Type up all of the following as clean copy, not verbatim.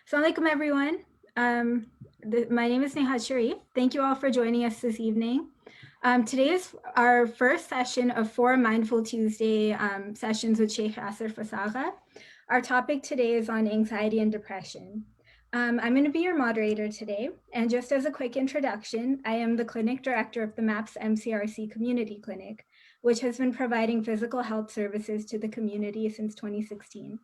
Assalamu alaikum, everyone. My name is Neha Sharif. Thank you all for joining us this evening. Today is our first session of 4 Mindful Tuesday sessions with Shaykh Yassir Fazaga. Our topic today is on anxiety and depression. I'm going to be your moderator today. And just as a quick introduction, I am the clinic director of the MAPS MCRC Community Clinic, which has been providing physical health services to the community since 2016.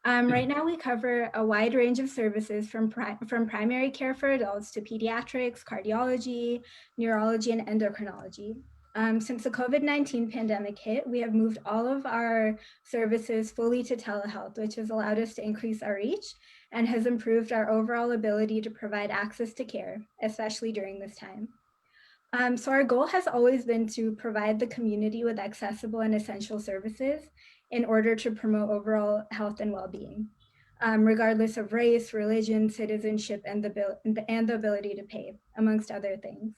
Right now, we cover a wide range of services from primary care for adults to pediatrics, cardiology, neurology, and endocrinology. Since the COVID-19 pandemic hit, we have moved all of our services fully to telehealth, which has allowed us to increase our reach and has improved our overall ability to provide access to care, especially during this time. So our goal has always been to provide the community with accessible and essential services in order to promote overall health and well-being, regardless of race, religion, citizenship, and the ability to pay, amongst other things.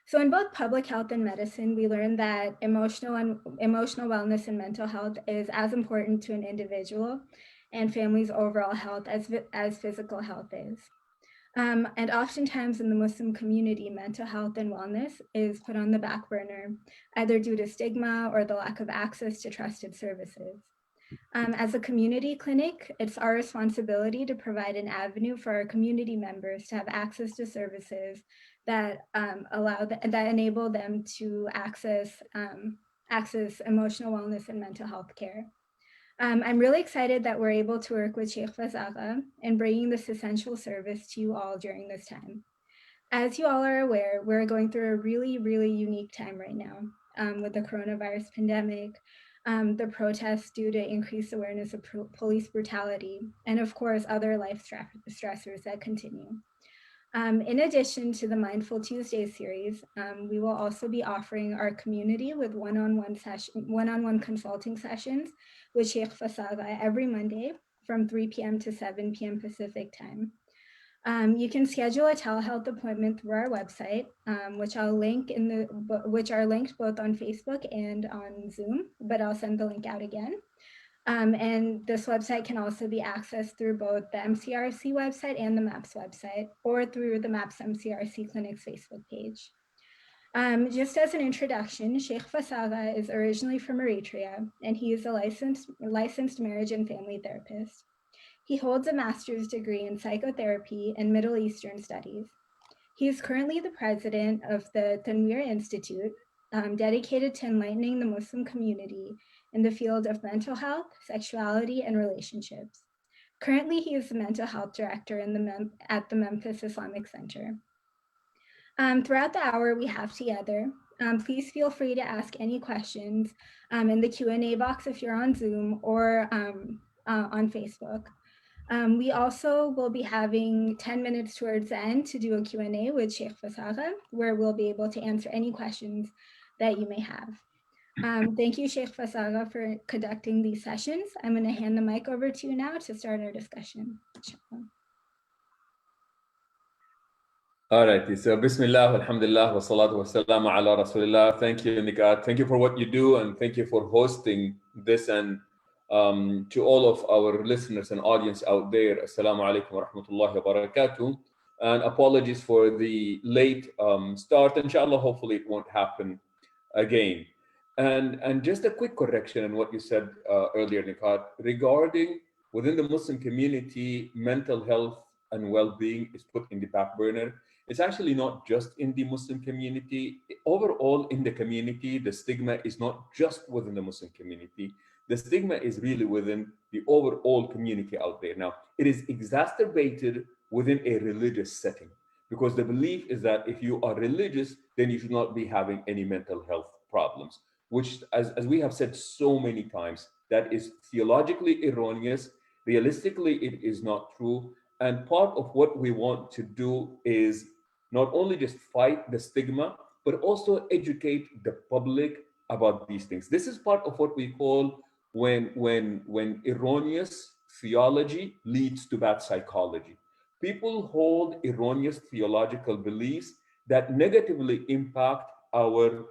So in both public health and medicine, we learned that emotional wellness and mental health is as important to an individual and family's overall health as physical health is. And oftentimes in the Muslim community, mental health and wellness is put on the back burner, either due to stigma or the lack of access to trusted services. As a community clinic, it's our responsibility to provide an avenue for our community members to have access to services that that enable them to access emotional wellness and mental health care. I'm really excited that we're able to work with Shaykh Fazaga in bringing this essential service to you all during this time. As you all are aware, we're going through a really, really unique time right now with the coronavirus pandemic, the protests due to increased awareness of police brutality, and of course, other life stressors that continue. In addition to the Mindful Tuesday series, we will also be offering our community with one-on-one consulting sessions with Shaykh Fazaga every Monday from 3 p.m. to 7 p.m. Pacific time. You can schedule a telehealth appointment through our website, which are linked both on Facebook and on Zoom, but I'll send the link out again. And this website can also be accessed through both the MCRC website and the MAPS website, or through the MAPS MCRC Clinic's Facebook page. Just as an introduction, Shaykh Fazaga is originally from Eritrea, and he is a licensed marriage and family therapist. He holds a master's degree in psychotherapy and Middle Eastern studies. He is currently the president of the Tanwir Institute, dedicated to enlightening the Muslim community in the field of mental health, sexuality, and relationships. Currently, he is the mental health director at the Memphis Islamic Center. Throughout the hour we have together, please feel free to ask any questions in the Q&A box if you're on Zoom or on Facebook. We also will be having 10 minutes towards the end to do a Q&A with Shaykh Fazaga, where we'll be able to answer any questions that you may have. Thank you, Shaykh Fazaga, for conducting these sessions. I'm going to hand the mic over to you now to start our discussion. All right, so Bismillah, Alhamdulillah, wa salatu wa salam ala Rasulillah. Thank you, Nikat. Thank you for what you do, and thank you for hosting this. And to all of our listeners and audience out there, Assalamu alaikum wa rahmatullahi wa barakatuh. And apologies for the late start. Inshallah, hopefully it won't happen again. And just a quick correction on what you said earlier, Nikat, regarding within the Muslim community, mental health and well-being is put in the back burner. It's actually not just in the Muslim community. Overall in the community, the stigma is not just within the Muslim community. The stigma is really within the overall community out there. Now, it is exacerbated within a religious setting because the belief is that if you are religious, then you should not be having any mental health problems, which, as we have said so many times, that is theologically erroneous. Realistically, it is not true. And part of what we want to do is not only just fight the stigma, but also educate the public about these things. This is part of what we call when erroneous theology leads to bad psychology. People hold erroneous theological beliefs that negatively impact our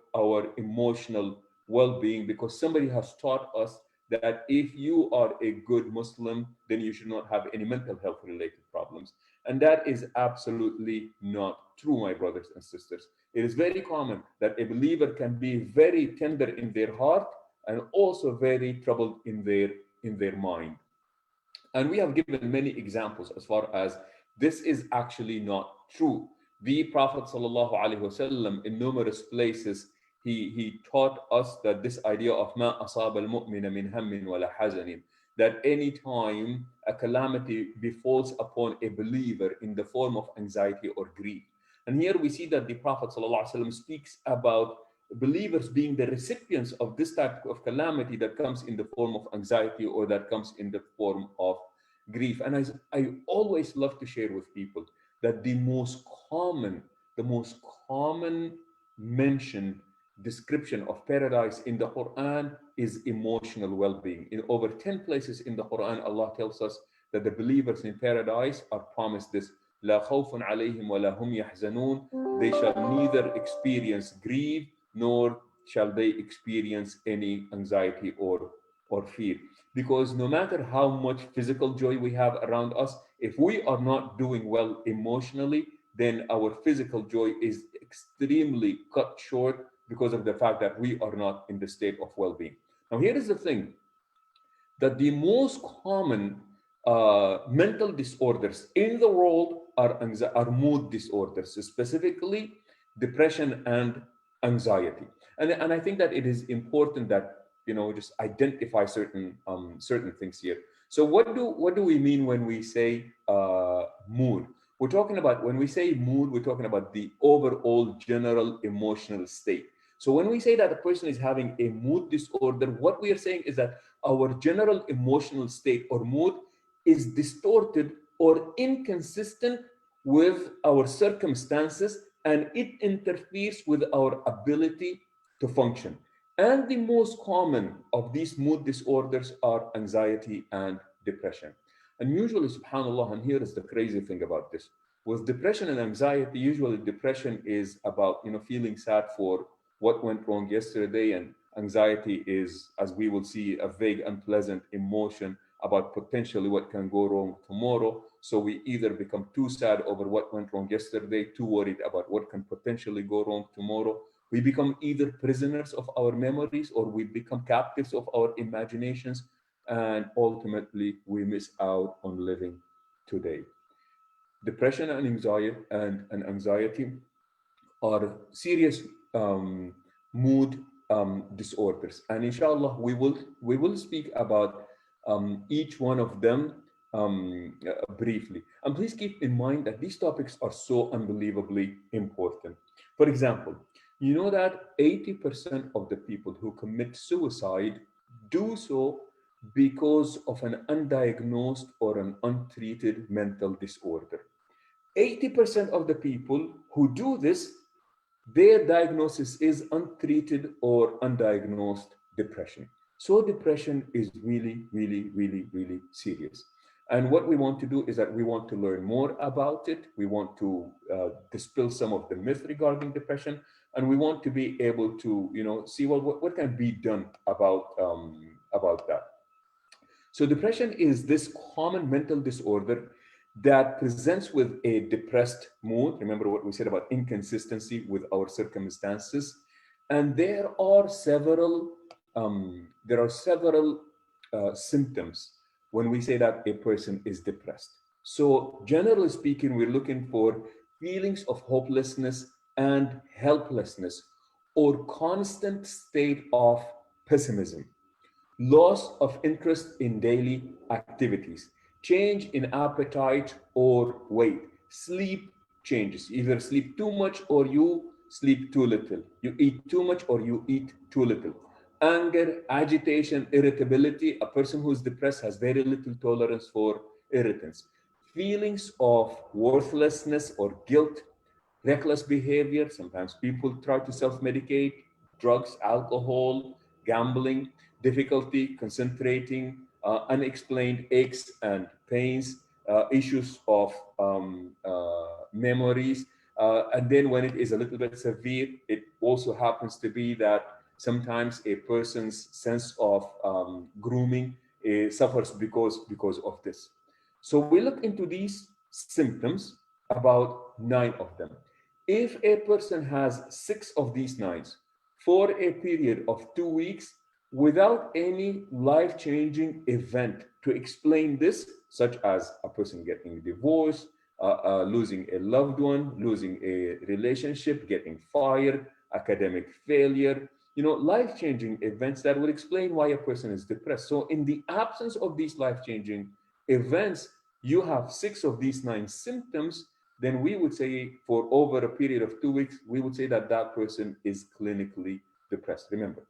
emotional well-being because somebody has taught us that if you are a good Muslim, then you should not have any mental health related problems. And that is absolutely not true, my brothers and sisters. It is very common that a believer can be very tender in their heart and also very troubled in their mind. And we have given many examples as far as this is actually not true. The Prophet ﷺ in numerous places, he taught us that this idea of ma asab al-mu'mina min hammin wala hazanin, that any time a calamity befalls upon a believer in the form of anxiety or grief. And here we see that the Prophet ﷺ speaks about believers being the recipients of this type of calamity that comes in the form of anxiety or that comes in the form of grief. And I always love to share with people that common, the most common mentioned description of paradise in the Quran is emotional well-being. In over 10 places in the Quran, Allah tells us that the believers in paradise are promised this. لا خوف عليهم ولا هم يحزنون. They shall neither experience grief nor shall they experience any anxiety or fear. Because no matter how much physical joy we have around us, if we are not doing well emotionally, then our physical joy is extremely cut short because of the fact that we are not in the state of well-being. Now, here is the thing, that the most common mental disorders in the world are mood disorders, specifically depression and anxiety. And I think that it is important that just identify certain things here. So what do we mean when we say mood? We're talking about, when we say mood, we're talking about the overall general emotional state. So when we say that a person is having a mood disorder, what we are saying is that our general emotional state or mood is distorted or inconsistent with our circumstances, and it interferes with our ability to function. And the most common of these mood disorders are anxiety and depression. And usually, subhanAllah, and here is the crazy thing about this. With depression and anxiety, usually depression is about feeling sad for what went wrong yesterday, and anxiety is, as we will see, a vague, unpleasant emotion about potentially what can go wrong tomorrow. So we either become too sad over what went wrong yesterday, too worried about what can potentially go wrong tomorrow. We become either prisoners of our memories or we become captives of our imaginations, and ultimately we miss out on living today. Depression and anxiety are serious mood disorders, and inshallah we will speak about each one of them briefly. And please keep in mind that these topics are so unbelievably important. For example, you know that 80% of the people who commit suicide do so because of an undiagnosed or an untreated mental disorder. 80% of the people who do this, their diagnosis is untreated or undiagnosed depression. So depression is really, really, really, really serious. And what we want to do is that we want to learn more about it. We want to dispel some of the myth regarding depression, and we want to be able to, see what can be done about that. So depression is this common mental disorder that presents with a depressed mood. Remember what we said about inconsistency with our circumstances. And there are several symptoms when we say that a person is depressed. So generally speaking, we're looking for feelings of hopelessness and helplessness, or constant state of pessimism, loss of interest in daily activities, change in appetite or weight, sleep changes. You either sleep too much or you sleep too little. You eat too much or you eat too little. Anger, agitation, irritability. A person who is depressed has very little tolerance for irritants. Feelings of worthlessness or guilt, reckless behavior. Sometimes people try to self-medicate, drugs, alcohol, gambling, difficulty concentrating, unexplained aches and pains, issues of memories. And then when it is a little bit severe, it also happens to be that Sometimes a person's sense of grooming suffers because of this. So we look into these symptoms, about 9 of them. If a person has 6 of these 9s for a period of 2 weeks without any life-changing event to explain this, such as a person getting divorced, losing a loved one, losing a relationship, getting fired, academic failure, life-changing events that would explain why a person is depressed. So in the absence of these life-changing events, you have 6 of these 9 symptoms, then we would say for over a period of 2 weeks, we would say that that person is clinically depressed. Remember,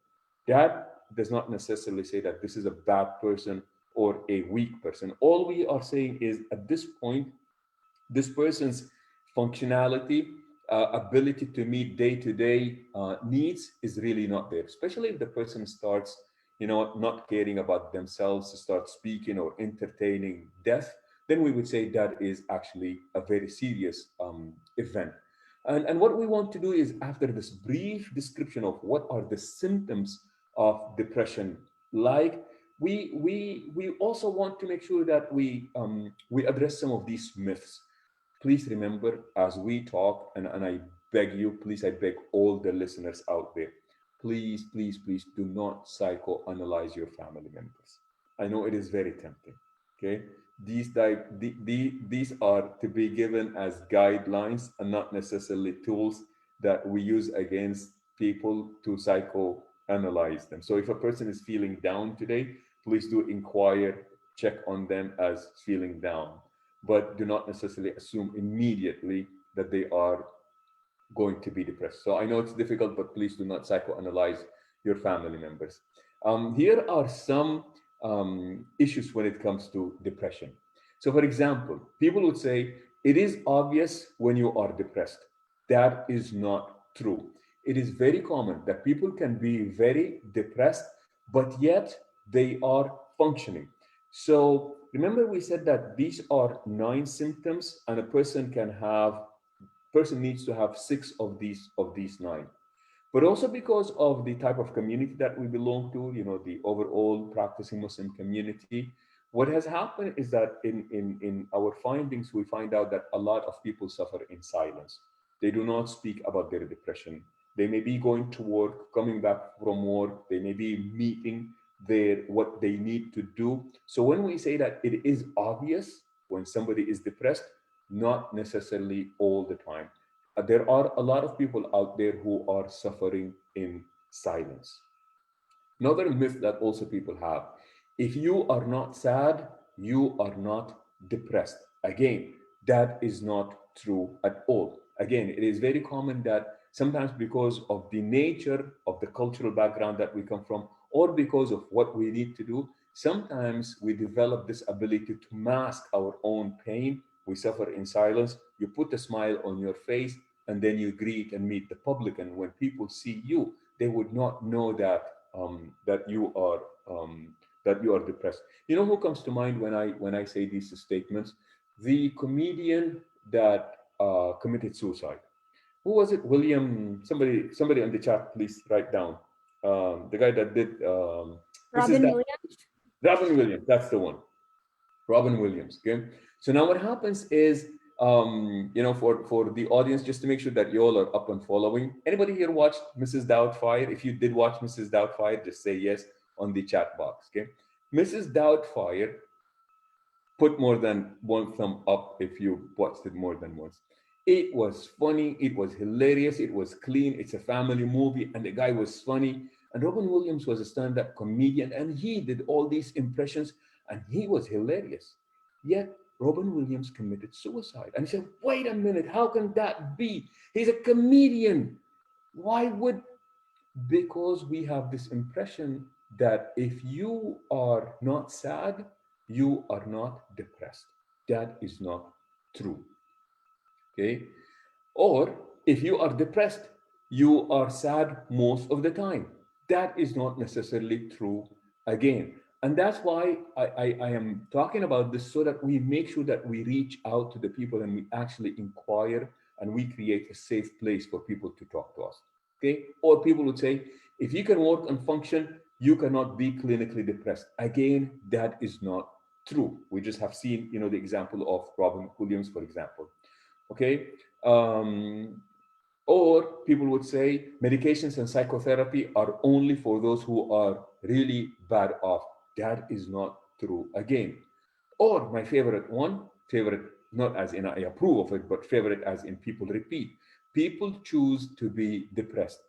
that does not necessarily say that this is a bad person or a weak person. All we are saying is at this point, this person's functionality, ability to meet day-to-day needs is really not there, especially if the person starts, not caring about themselves, to start speaking or entertaining death, then we would say that is actually a very serious event. And what we want to do is, after this brief description of what are the symptoms of depression like, we also want to make sure that we address some of these myths. Please remember, as we talk, and I beg you, please, I beg all the listeners out there, please, please, please do not psychoanalyze your family members. I know it is very tempting. Okay, these are to be given as guidelines and not necessarily tools that we use against people to psychoanalyze them. So if a person is feeling down today, please do inquire, check on them as feeling down, but do not necessarily assume immediately that they are going to be depressed. So I know it's difficult, but please do not psychoanalyze your family members. Here are some issues when it comes to depression. So, for example, people would say it is obvious when you are depressed. That is not true. It is very common that people can be very depressed, but yet they are functioning. So remember, we said that these are 9 symptoms, and a person needs to have 6 of these 9. But also because of the type of community that we belong to, the overall practicing Muslim community, what has happened is that in our findings, we find out that a lot of people suffer in silence. They do not speak about their depression. They may be going to work, coming back from work, they may be meeting what they need to do. So when we say that it is obvious when somebody is depressed, not necessarily all the time. There are a lot of people out there who are suffering in silence. Another myth that also people have: if you are not sad, you are not depressed. Again, that is not true at all. Again, it is very common that sometimes, because of the nature of the cultural background that we come from, or because of what we need to do, sometimes we develop this ability to mask our own pain. We suffer in silence. You put a smile on your face, and then you greet and meet the public. And when people see you, they would not know that you are depressed. You know who comes to mind when I say these statements? The comedian that committed suicide. Who was it? William. Somebody on the chat, please write down. The guy that did Mrs. Robin Williams. Robin Williams. That's the one. Robin Williams. Okay. So now what happens is, for the audience, just to make sure that you all are up and following. Anybody here watched Mrs. Doubtfire? If you did watch Mrs. Doubtfire, just say yes on the chat box. Okay. Mrs. Doubtfire, put more than one thumb up if you watched it more than once. It was funny. It was hilarious. It was clean. It's a family movie, and the guy was funny. And Robin Williams was a stand-up comedian, and he did all these impressions, and he was hilarious. Yet Robin Williams committed suicide. And he said, wait a minute, how can that be? He's a comedian. Why would? Because we have this impression that if you are not sad, you are not depressed. That is not true. Okay? Or if you are depressed, you are sad most of the time. That is not necessarily true again. And that's why I am talking about this, so that we make sure that we reach out to the people and we actually inquire, and we create a safe place for people to talk to us. Okay? Or people would say, If you can work and function, you cannot be clinically depressed. Again, that is not true. We just have seen, the example of Robin Williams, for example. Okay. Or people would say medications and psychotherapy are only for those who are really bad off. That is not true. Again, or my favorite one, favorite not as in I approve of it, but favorite as in people repeat. People choose to be depressed.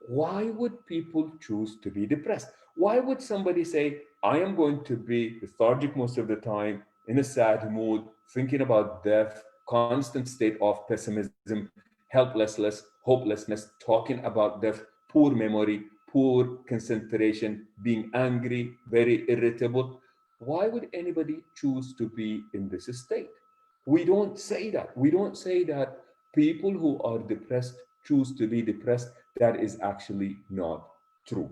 Why would people choose to be depressed? Why would somebody say, I am going to be lethargic most of the time, in a sad mood, thinking about death, constant state of pessimism, hopelessness, talking about death, poor memory, poor concentration, being angry, very irritable? Why would anybody choose to be in this state? We don't say that. We don't say that people who are depressed choose to be depressed. That is actually not true.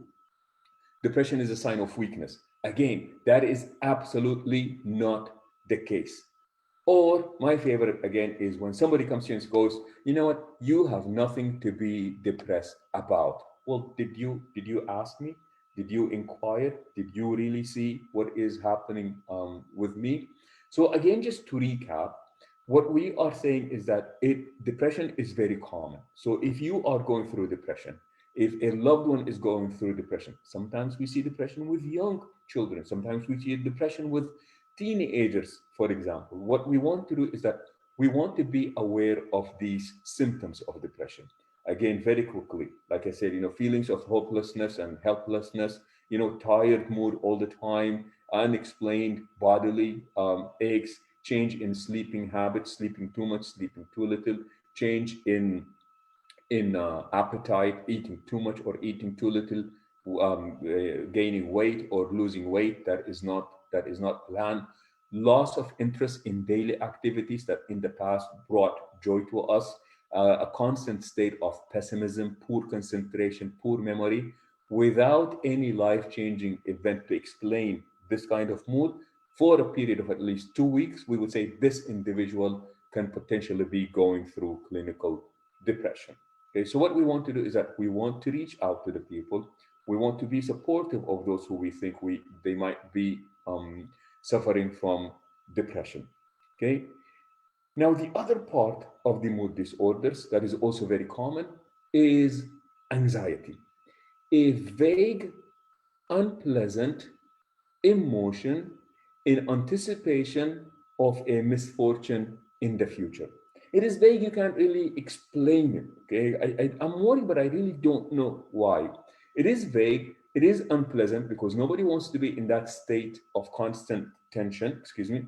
Depression is a sign of weakness. Again, that is absolutely not the case. Or my favorite again is when somebody comes to you and goes, you know what, you have nothing to be depressed about. Well, did you ask me? Did you inquire? Did you really see what is happening with me? So again, just to recap, what we are saying is that depression is very common. So if you are going through depression, if a loved one is going through depression, sometimes we see depression with young children, sometimes we see depression with teenagers, for example. What we want to do is that we want to be aware of these symptoms of depression. Again, very quickly, like I said, feelings of hopelessness and helplessness, tired mood all the time, unexplained bodily aches, change in sleeping habits, sleeping too much, sleeping too little, change in appetite, eating too much or eating too little, gaining weight or losing weight that is not planned, loss of interest in daily activities that in the past brought joy to us, a constant state of pessimism, poor concentration, poor memory, without any life-changing event to explain this kind of mood. For a period of at least 2 weeks, we would say this individual can potentially be going through clinical depression. Okay, so what we want to do is that we want to reach out to the people. We want to be supportive of those who we think they might be suffering from depression. Okay. Now, the other part of the mood disorders that is also very common is anxiety, a vague, unpleasant emotion in anticipation of a misfortune in the future. It is vague, you can't really explain it. Okay, I'm worried, but I really don't know why. It is vague, it is unpleasant because nobody wants to be in that state of constant tension, excuse me.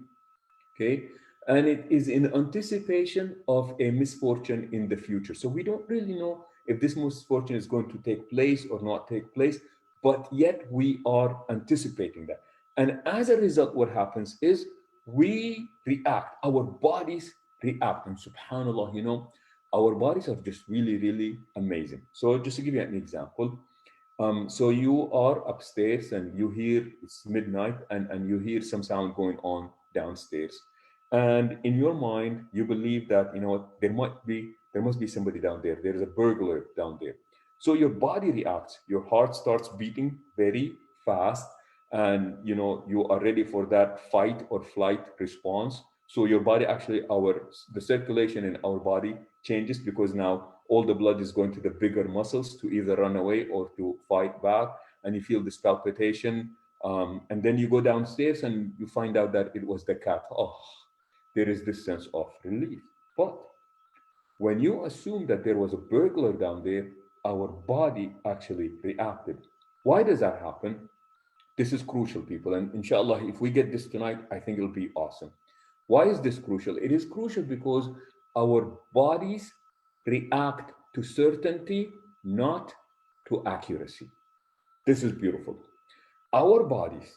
Okay, and it is in anticipation of a misfortune in the future. So we don't really know if this misfortune is going to take place or not take place, but yet we are anticipating that. And as a result, what happens is we react, our bodies react. And subhanAllah, our bodies are just really, really amazing. So just to give you an example, so you are upstairs and you hear it's midnight and you hear some sound going on downstairs. And in your mind, you believe that, what, there must be somebody down there. There is a burglar down there. So your body reacts, your heart starts beating very fast, and you are ready for that fight or flight response. So your body actually, the circulation in our body changes because now all the blood is going to the bigger muscles to either run away or to fight back, and you feel this palpitation. And then you go downstairs and you find out that it was the cat. Oh, there is this sense of relief. But when you assume that there was a burglar down there, our body actually reacted. Why does that happen? This is crucial, people. And inshallah, if we get this tonight, I think it'll be awesome. Why is this crucial? It is crucial because our bodies react to certainty, not to accuracy. This is beautiful. Our bodies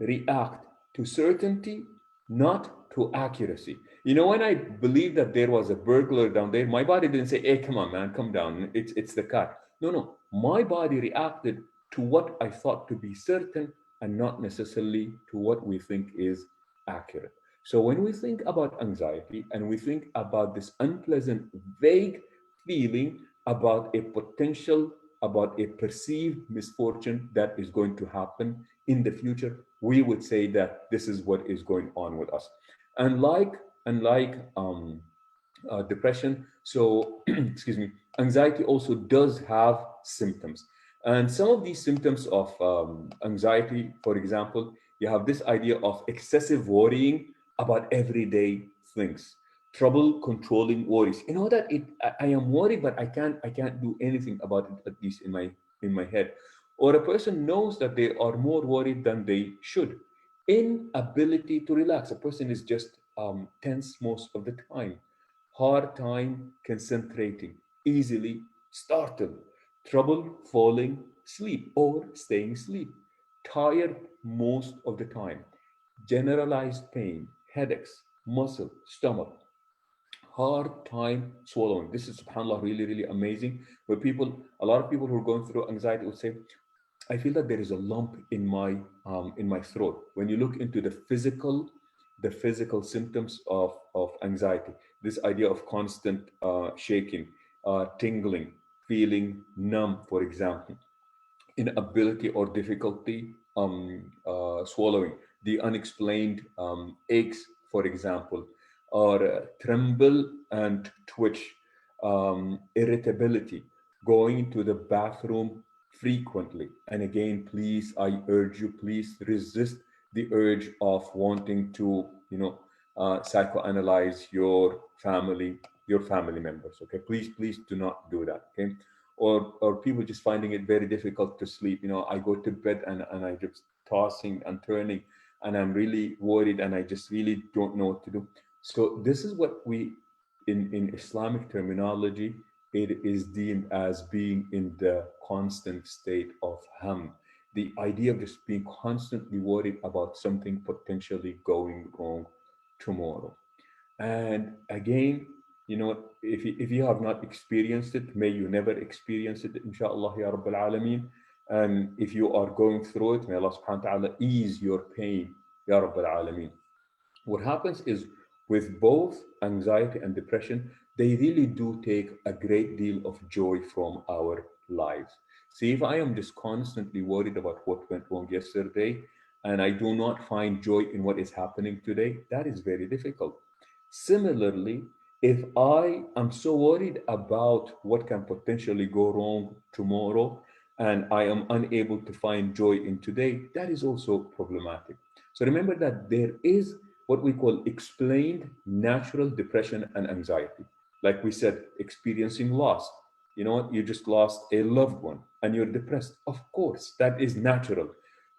react to certainty, not to accuracy. When I believed that there was a burglar down there, my body didn't say, hey, come on, man, come down. It's the cat. No. My body reacted to what I thought to be certain and not necessarily to what we think is accurate. So when we think about anxiety and we think about this unpleasant, vague feeling about a potential about a perceived misfortune that is going to happen in the future, we would say that this is what is going on with us. Unlike depression, so excuse me, anxiety also does have symptoms. And some of these symptoms of anxiety, for example, you have this idea of excessive worrying about everyday things, trouble controlling worries. You know that I am worried, but I can't do anything about it, at least in my head. Or a person knows that they are more worried than they should. Inability to relax. A person is just tense most of the time. Hard time concentrating, easily startled, trouble falling asleep or staying asleep, tired most of the time, generalized pain, headaches, muscle, stomach, hard time swallowing. This is subhanAllah really, really amazing. Where a lot of people who are going through anxiety would say, I feel that there is a lump in my throat. When you look into the physical symptoms of anxiety, this idea of constant shaking, tingling, feeling numb, for example, inability or difficulty swallowing, the unexplained aches, for example, or tremble and twitch, irritability, going to the bathroom frequently. And again, please, I urge you, please resist the urge of wanting to, psychoanalyze your family members. Okay, please do not do that. Okay, or people just finding it very difficult to sleep. I go to bed and I just tossing and turning, and I'm really worried and I just really don't know what to do. So this is what we in Islamic terminology, it is deemed as being in the constant state of ham. The idea of just being constantly worried about something potentially going wrong tomorrow. And again, if you have not experienced it, may you never experience it, inshallah, ya Rabbil Alameen. And if you are going through it, may Allah subhanahu wa ta'ala ease your pain, ya Rabbil Alameen. What happens is, with both anxiety and depression, they really do take a great deal of joy from our lives. See, if I am just constantly worried about what went wrong yesterday and I do not find joy in what is happening today, that is very difficult. Similarly, if I am so worried about what can potentially go wrong tomorrow and I am unable to find joy in today, that is also problematic. So remember that there is what we call explained natural depression and anxiety. Like we said, experiencing loss. You know what? You just lost a loved one and you're depressed. Of course, that is natural.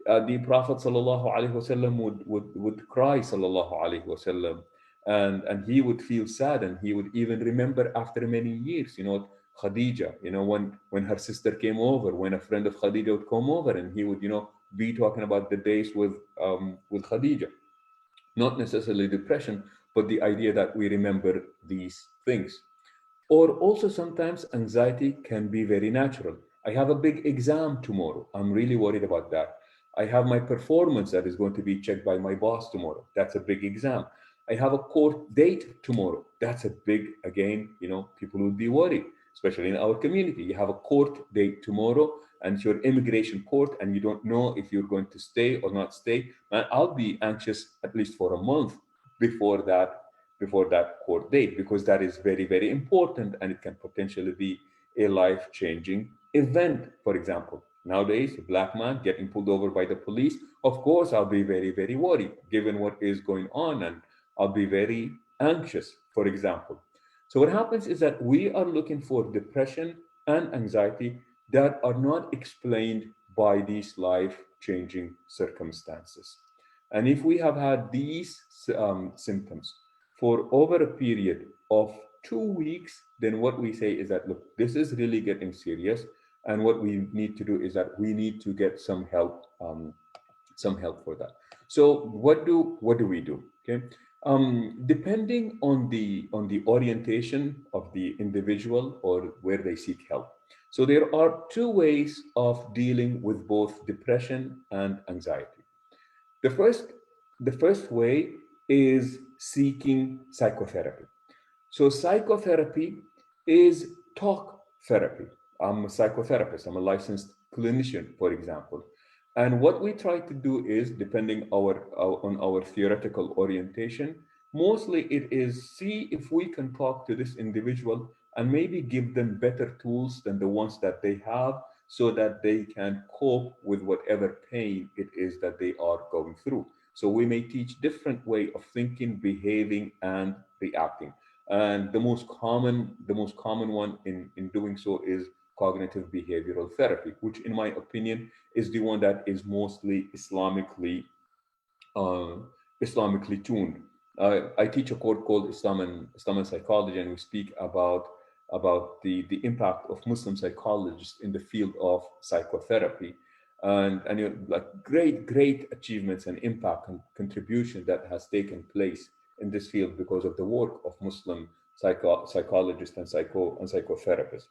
The Prophet sallallahu alaihi wasallam would cry sallallahu alaihi wasallam, and he would feel sad, and he would even remember after many years, Khadija, when her sister came over, when a friend of Khadija would come over, and he would, be talking about the days with Khadija. Not necessarily depression, but the idea that we remember these things. Or also sometimes anxiety can be very natural. I have a big exam tomorrow. I'm really worried about that. I have my performance that is going to be checked by my boss tomorrow. That's a big exam. I have a court date tomorrow. That's a big, again, people would be worried, especially in our community. You have a court date tomorrow and it's your immigration court and you don't know if you're going to stay or not stay. And I'll be anxious at least for a month before that court date, because that is very, very important and it can potentially be a life-changing event. For example, nowadays, a black man getting pulled over by the police, of course, I'll be very, very worried given what is going on, and I'll be very anxious, for example. So what happens is that we are looking for depression and anxiety that are not explained by these life-changing circumstances. And if we have had these symptoms for over a period of 2 weeks, then what we say is that, look, this is really getting serious. And what we need to do is that we need to get some help for that. So what do we do? Okay. Depending on the orientation of the individual or where they seek help. So there are two ways of dealing with both depression and anxiety. The first way is seeking psychotherapy. So psychotherapy is talk therapy. I'm a psychotherapist. I'm a licensed clinician, for example. And what we try to do is, depending on our theoretical orientation, mostly it is see if we can talk to this individual and maybe give them better tools than the ones that they have, so that they can cope with whatever pain it is that they are going through. So we may teach different way of thinking, behaving, and reacting. And the most common one in doing so is cognitive behavioral therapy, which in my opinion is the one that is mostly uh, Islamically tuned. I teach a course called Islam and Psychology, and we speak about the impact of Muslim psychologists in the field of psychotherapy, and like great achievements and impact and contribution that has taken place in this field because of the work of Muslim psychologists and psychotherapists.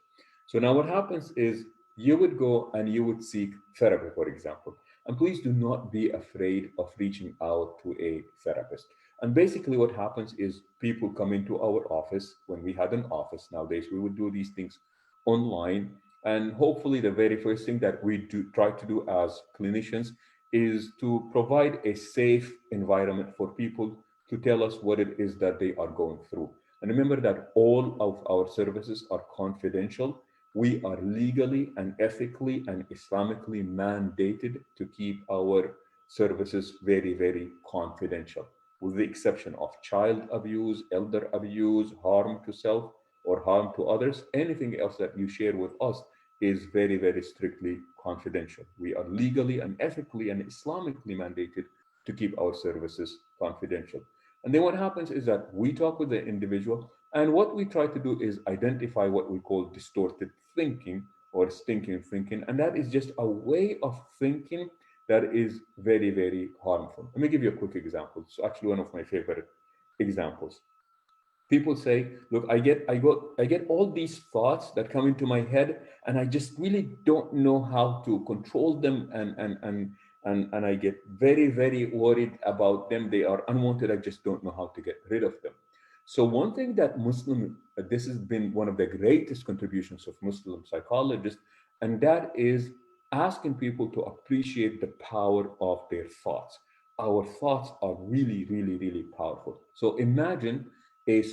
So now what happens is you would go and you would seek therapy, for example. And please do not be afraid of reaching out to a therapist. And basically, what happens is people come into our office. When we had an office nowadays, we would do these things online. And hopefully, the very first thing that we do try to do as clinicians is to provide a safe environment for people to tell us what it is that they are going through. And remember that all of our services are confidential. We are legally and ethically and Islamically mandated to keep our services very confidential, with the exception of child abuse, elder abuse, harm to self or harm to others. Anything else that you share with us is very strictly confidential. We are legally and ethically and Islamically mandated to keep our services confidential. And then what happens is that we talk with the individual, and what we try to do is identify what we call distorted thinking or stinking thinking. And that is just a way of thinking that is very harmful. Let me give you a quick example. It's actually one of my favorite examples. People say, look, I get all these thoughts that come into my head, and I just really don't know how to control them, and I get very worried about them. They are unwanted. I just don't know how to get rid of them. So one thing that this has been one of the greatest contributions of Muslim psychologists, and that is asking people to appreciate the power of their thoughts. Our thoughts are really powerful. So imagine a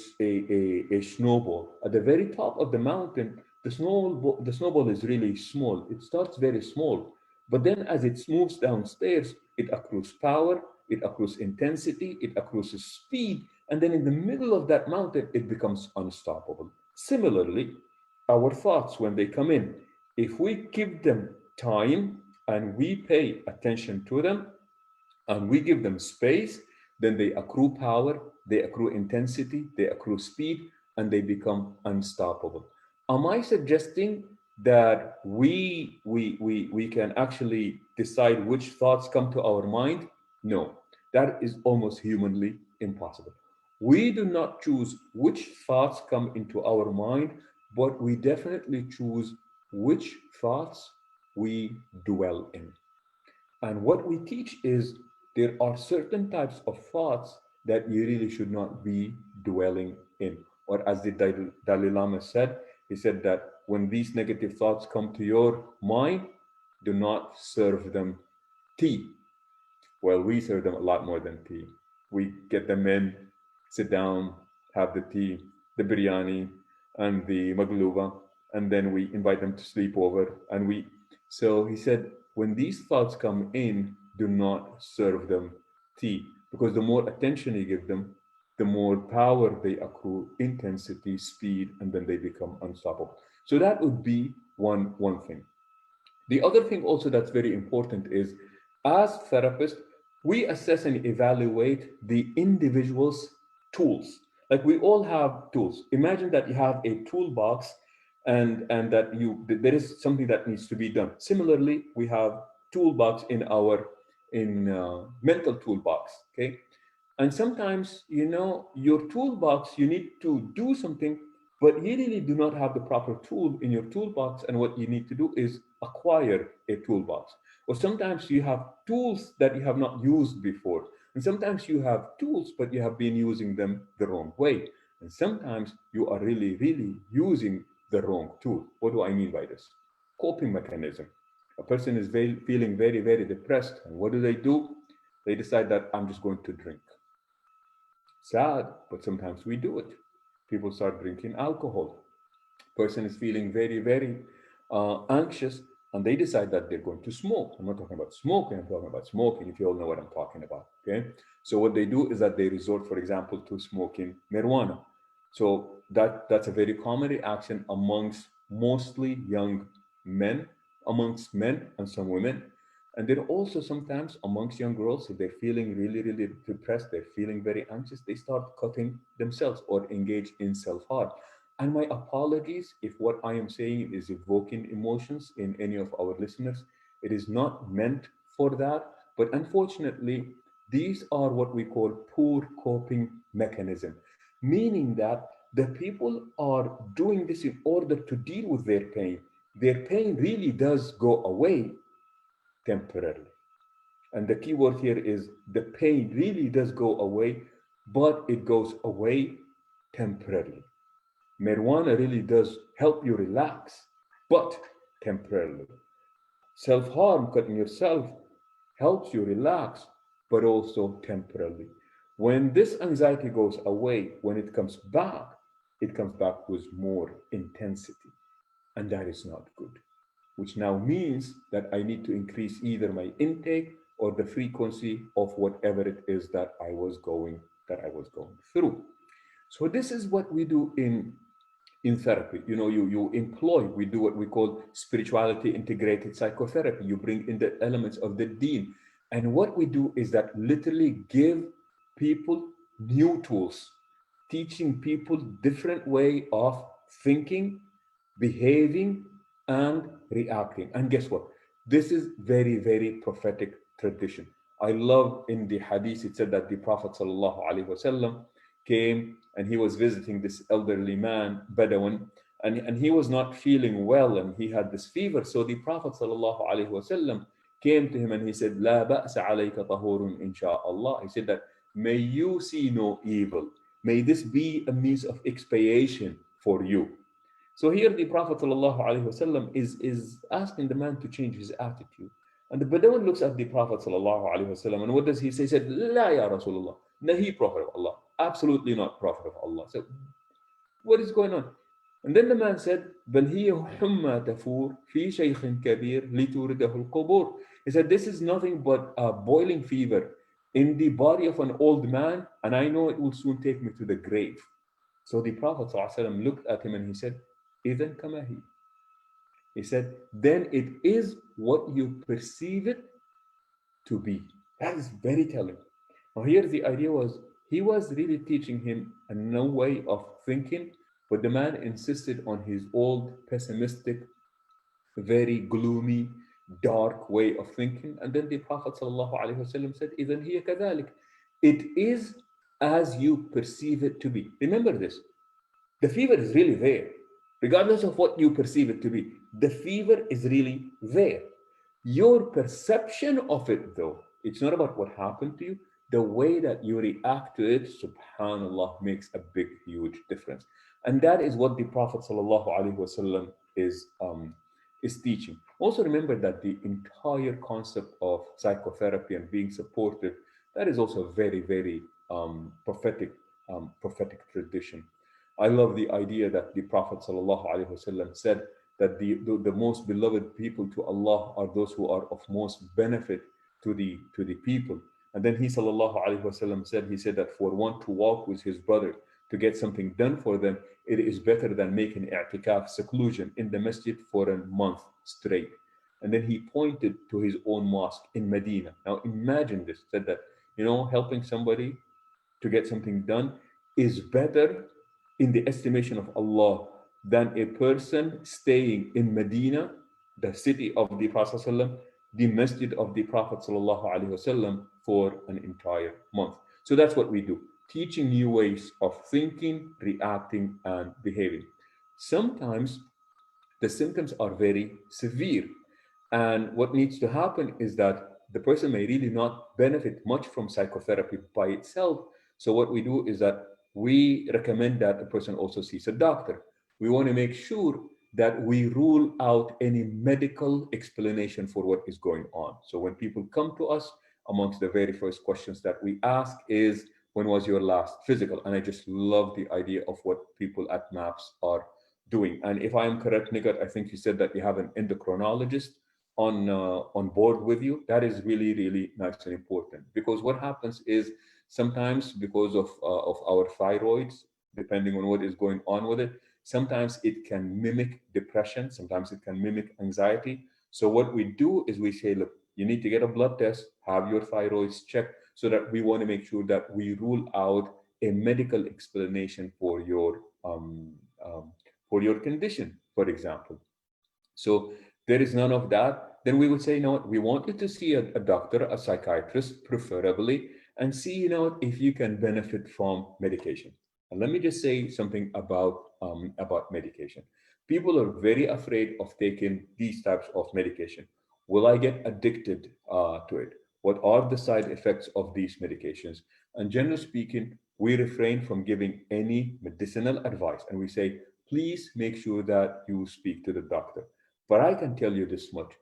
snowball at the very top of the mountain. The snowball is really small. It starts very small, but then as it moves downstairs, it accrues power, it accrues intensity, it accrues speed, and then in the middle of that mountain, it becomes unstoppable. Similarly, our thoughts, when they come in, if we give them time and we pay attention to them, and we give them space, then they accrue power, they accrue intensity, they accrue speed, and they become unstoppable. Am I suggesting that we can actually decide which thoughts come to our mind? No, that is almost humanly impossible. We do not choose which thoughts come into our mind, but we definitely choose which thoughts we dwell in. And what we teach is there are certain types of thoughts that you really should not be dwelling in. Or as the Dalai Lama said, he said that when these negative thoughts come to your mind, do not serve them tea. Well, we serve them a lot more than tea. We get them in, sit down, have the tea, the biryani, and the magluba, and then we invite them to sleep over. So he said, when these thoughts come in, do not serve them tea, because the more attention you give them, the more power they accrue, intensity, speed, and then they become unstoppable. So that would be one thing. The other thing also that's very important is, as therapists, we assess and evaluate the individual's tools. Like we all have tools. Imagine that you have a toolbox, and that there is something that needs to be done. Similarly, we have toolbox in our in mental toolbox. Okay, and sometimes, your toolbox, you need to do something, but you really do not have the proper tool in your toolbox. And what you need to do is acquire a toolbox. Or sometimes you have tools that you have not used before. And sometimes you have tools, but you have been using them the wrong way. And sometimes you are really using the wrong tool. What do I mean by this? Coping mechanism. A person is feeling very, very depressed. And what do? They decide that I'm just going to drink. Sad, but sometimes we do it. People start drinking alcohol. Person is feeling very, very anxious, and they decide that they're going to smoke. I'm not talking about smoking, I'm talking about smoking, if you all know what I'm talking about. Okay. So what they do is that they resort, for example, to smoking marijuana. So that's a very common reaction amongst mostly young men, amongst men and some women. And then also sometimes amongst young girls, if they're feeling really, really depressed, they're feeling very anxious, they start cutting themselves or engage in self-harm. And my apologies if what I am saying is evoking emotions in any of our listeners. It is not meant for that. But unfortunately, these are what we call poor coping mechanism, meaning that the people are doing this in order to deal with their pain. Their pain really does go away temporarily. And the key word here is the pain really does go away, but it goes away temporarily. Marijuana really does help you relax, but temporarily. Self harm, cutting yourself, helps you relax, but also temporarily. When this anxiety goes away, when it comes back with more intensity. And that is not good, which now means that I need to increase either my intake or the frequency of whatever it is that I was going through. So this is what we do in therapy. You employ, we do what we call spirituality integrated psychotherapy. You bring in the elements of the deen, and what we do is that literally give people new tools, teaching people different way of thinking, behaving, and reacting. And guess what? This is very, very prophetic tradition. I love in the hadith, it said that the Prophet ﷺ came and he was visiting this elderly man, Bedouin, and he was not feeling well and he had this fever. So the Prophet ﷺ came to him and he said, La ba'sa alayka tahurun insha'Allah. He said that, may you see no evil. May this be a means of expiation for you. So here the Prophet ﷺ is asking the man to change his attitude. And the Bedouin looks at the Prophet ﷺ, and what does he say? He said, La ya Rasulullah. Nahi, Prophet of Allah. Absolutely not, Prophet of Allah. So what is going on? And then the man said, بل هي حمى تفور في شيخ كبير لتورده القبور. He said, this is nothing but a boiling fever in the body of an old man, and I know it will soon take me to the grave. So the Prophet ﷺ looked at him and he said, إذن كما هي. He said, then it is what you perceive it to be. That is very telling. Now here the idea was, he was really teaching him a new way of thinking, but the man insisted on his old pessimistic, very gloomy, dark way of thinking. And then the Prophet ﷺ said, إذن هي كذلك. It is as you perceive it to be. Remember this. The fever is really there. Regardless of what you perceive it to be, the fever is really there. Your perception of it, though, it's not about what happened to you. The way that you react to it, subhanAllah, makes a big, huge difference. And that is what the Prophet ﷺ is teaching. Also remember that the entire concept of psychotherapy and being supportive, that is also a very, very prophetic tradition. I love the idea that the Prophet ﷺ said that the most beloved people to Allah are those who are of most benefit to the people. And then he ﷺ said, he said that for one to walk with his brother to get something done for them, it is better than making i'tikaf, seclusion in the masjid for a month straight. And then he pointed to his own mosque in Medina. Now imagine this, said that, helping somebody to get something done is better in the estimation of Allah than a person staying in Medina, the city of the Prophet ﷺ, the masjid of the Prophet ﷺ, for an entire month. So that's what we do, teaching new ways of thinking, reacting, and behaving. Sometimes the symptoms are very severe, and what needs to happen is that the person may really not benefit much from psychotherapy by itself. So what we do is that we recommend that the person also sees a doctor. we want to make sure that we rule out any medical explanation for what is going on. So when people come to us, amongst the very first questions that we ask is, when was your last physical? And I just love the idea of what people at MAPS are doing. And if I am correct, Nigat, I think you said that you have an endocrinologist on board with you. That is really, really nice and important, because what happens is sometimes because of our thyroids, depending on what is going on with it, sometimes it can mimic depression, sometimes it can mimic anxiety. So what we do is we say, look, you need to get a blood test, have your thyroids checked, so that we want to make sure that we rule out a medical explanation for your condition, for example. So there is none of that. Then we would say, you know what, we wanted to see a doctor, a psychiatrist, preferably, and see, you know, if you can benefit from medication. And let me just say something about medication. People are very afraid of taking these types of medication. Will I get addicted to it? What are the side effects of these medications? And generally speaking, we refrain from giving any medicinal advice, and we say, please make sure that you speak to the doctor. But I can tell you this much: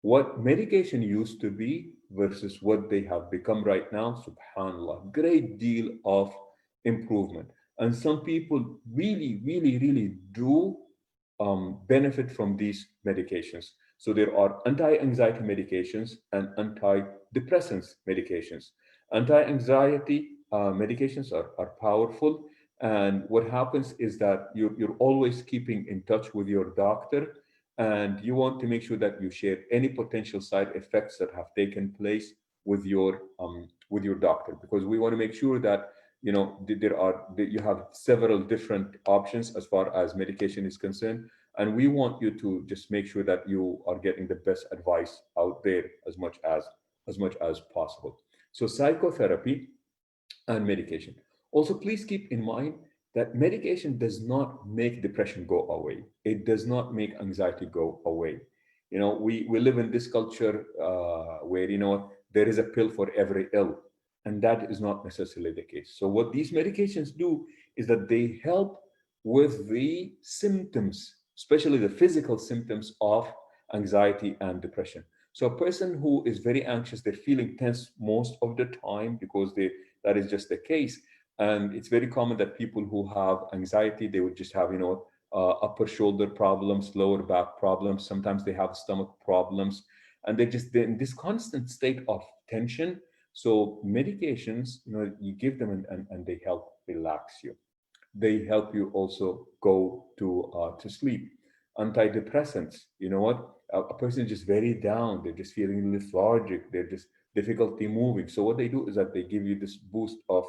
what medication used to be versus what they have become right now, subhanallah, great deal of improvement. And some people really, really, really do benefit from these medications. So there are anti-anxiety medications and antidepressants medications. Anti-anxiety medications are powerful. And what happens is that you're always keeping in touch with your doctor, and you want to make sure that you share any potential side effects that have taken place with your doctor, because we want to make sure that, you know, you have several different options as far as medication is concerned, and we want you to just make sure that you are getting the best advice out there as much as possible. So psychotherapy and medication. Also, please keep in mind that medication does not make depression go away. It does not make anxiety go away. You know, we live in this culture where, you know, there is a pill for every ill, and that is not necessarily the case. So what these medications do is that they help with the symptoms, especially the physical symptoms of anxiety and depression. So a person who is very anxious, they're feeling tense most of the time because that is just the case. And it's very common that people who have anxiety, they would just have, you know, upper shoulder problems, lower back problems. Sometimes they have stomach problems, and they're in this constant state of tension. So medications, you know, you give them, and they help relax you. They help you also go to sleep. Antidepressants, you know what? A person is just very down. They're just feeling lethargic. They're just difficulty moving. So what they do is that they give you this boost of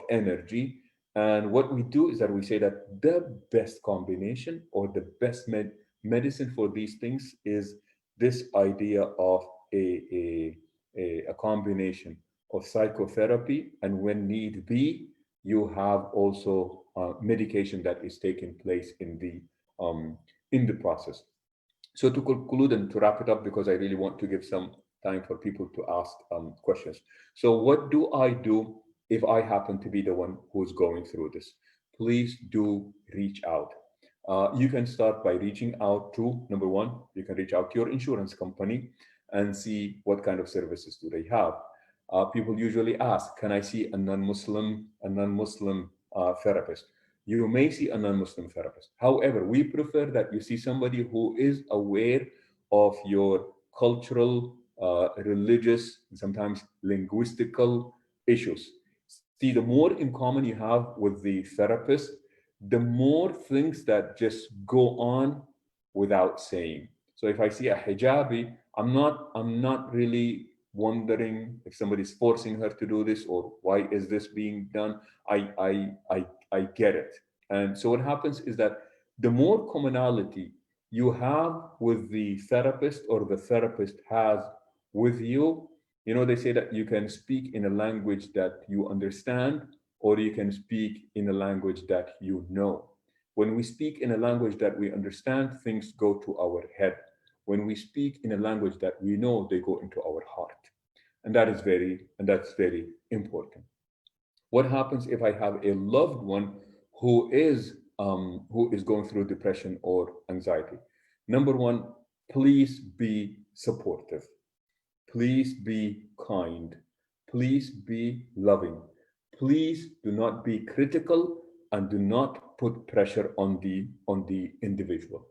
energy. And what we do is that we say that the best combination or the best medicine for these things is this idea of a combination of psychotherapy, and when need be, you have also medication that is taking place in the process. So to conclude and to wrap it up, because I really want to give some time for people to ask questions. So what do I do if I happen to be the one who's going through this? Please do reach out. You can start by reaching out to, number one, you can reach out to your insurance company and see what kind of services do they have. People usually ask, can I see a non-Muslim therapist? You may see a non-Muslim therapist. However, we prefer that you see somebody who is aware of your cultural, religious, and sometimes linguistical issues. See, the more in common you have with the therapist, the more things that just go on without saying. So if I see a hijabi, I'm not really wondering if somebody's forcing her to do this or why is this being done. I get it. And so what happens is that the more commonality you have with the therapist or the therapist has with you, you know, they say that you can speak in a language that you understand, or you can speak in a language that you know. When we speak in a language that we understand, things go to our head. When we speak in a language that we know, they go into our heart. That's very important. What happens if I have a loved one who is who is going through depression or anxiety. Number one, please be supportive. Please be kind. Please be loving. Please do not be critical and do not put pressure on the individual.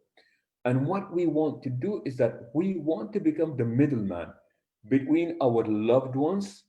And what we want to do is that we want to become the middleman between our loved ones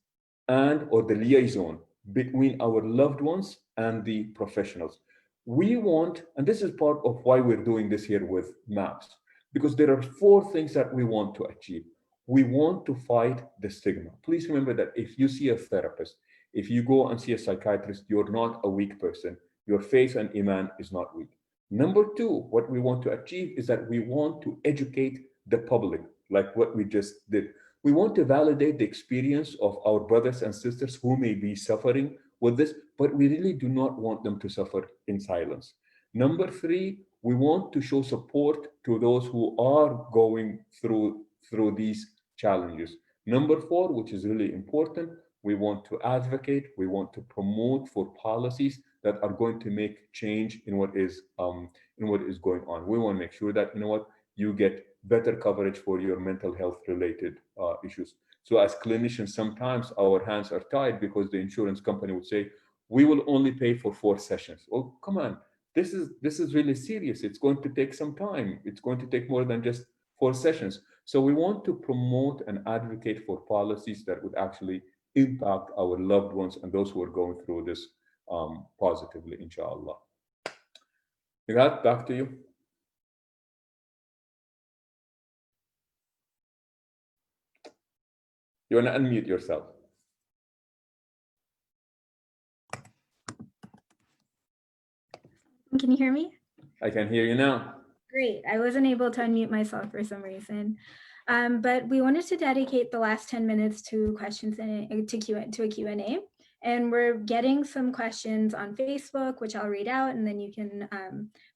and or the liaison between our loved ones and the professionals. We want, and this is part of why we're doing this here with MAPS, because there are four things that we want to achieve. We want to fight the stigma. Please remember that if you see a therapist, if you go and see a psychiatrist, you're not a weak person. Your faith and iman is not weak. Number two, what we want to achieve is that we want to educate the public, like what we just did. We want to validate the experience of our brothers and sisters who may be suffering with this, but we really do not want them to suffer in silence. Number three, we want to show support to those who are going through these challenges. Number four, which is really important, we want to advocate, we want to promote for policies that are going to make change in what is going on. We want to make sure that you get better coverage for your mental health related issues. So as clinicians, sometimes our hands are tied because the insurance company would say, we will only pay for 4 sessions. Oh, come on. This is really serious. It's going to take some time. It's going to take more than just 4 sessions. So we want to promote and advocate for policies that would actually impact our loved ones and those who are going through this positively, inshallah. Nighat, back to you. You want to unmute yourself. Can you hear me? I can hear you now. Great. I wasn't able to unmute myself for some reason. But we wanted to dedicate the last 10 minutes to questions and to a Q&A. And we're getting some questions on Facebook, which I'll read out, and then you can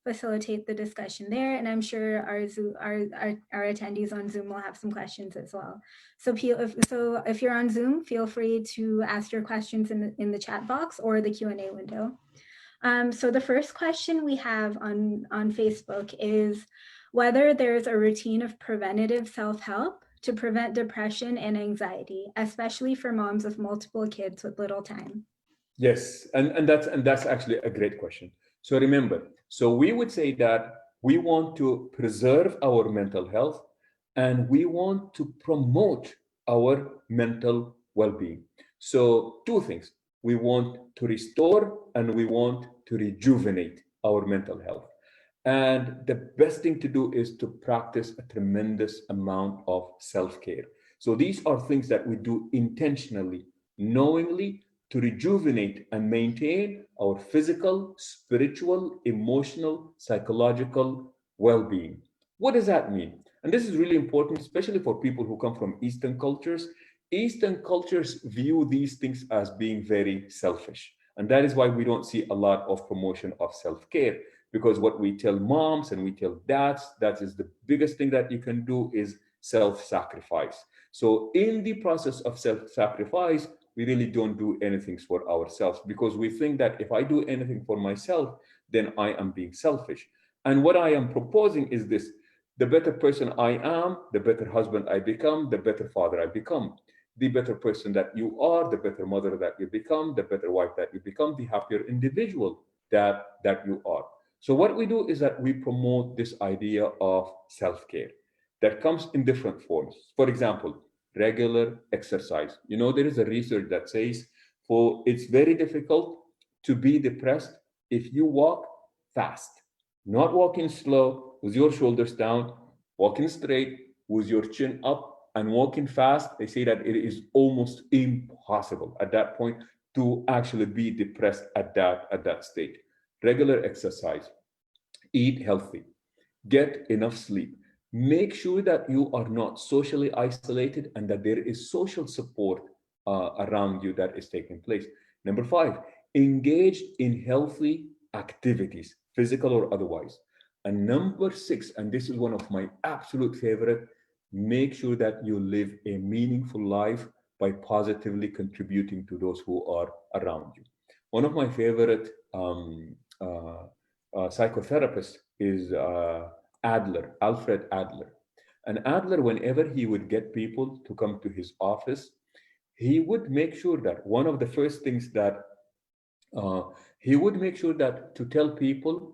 facilitate the discussion there. And I'm sure our attendees on Zoom will have some questions as well. So if you're on Zoom, feel free to ask your questions in the chat box or the Q&A window. So the first question we have on Facebook is whether there's a routine of preventative self-help to prevent depression and anxiety, especially for moms of multiple kids with little time. Yes, and that's actually a great question. So remember, so we would say that we want to preserve our mental health and we want to promote our mental well-being. So two things. We want to restore and we want to rejuvenate our mental health. And the best thing to do is to practice a tremendous amount of self-care. So these are things that we do intentionally, knowingly, to rejuvenate and maintain our physical, spiritual, emotional, psychological well-being. What does that mean? And this is really important, especially for people who come from Eastern cultures. Eastern cultures view these things as being very selfish. And that is why we don't see a lot of promotion of self-care. Because what we tell moms and we tell dads, that is the biggest thing that you can do is self-sacrifice. So in the process of self-sacrifice, we really don't do anything for ourselves because we think that if I do anything for myself, then I am being selfish. And what I am proposing is this: the better person I am, the better husband I become, the better father I become. The better person that you are, the better mother that you become, the better wife that you become, the happier individual that you are. So what we do is that we promote this idea of self-care that comes in different forms. For example, regular exercise. There is a research that says it's very difficult to be depressed if you walk fast, not walking slow with your shoulders down, walking straight with your chin up and walking fast. They say that it is almost impossible at that point to actually be depressed at that state. Regular exercise, eat healthy, get enough sleep, make sure that you are not socially isolated and that there is social support around you that is taking place. Number 5, engage in healthy activities, physical or otherwise. And number 6, and this is one of my absolute favorite, make sure that you live a meaningful life by positively contributing to those who are around you. One of my favorite psychotherapist is Alfred Adler. And Adler, whenever he would get people to come to his office, he would make sure that one of the first things that uh, he would make sure that to tell people,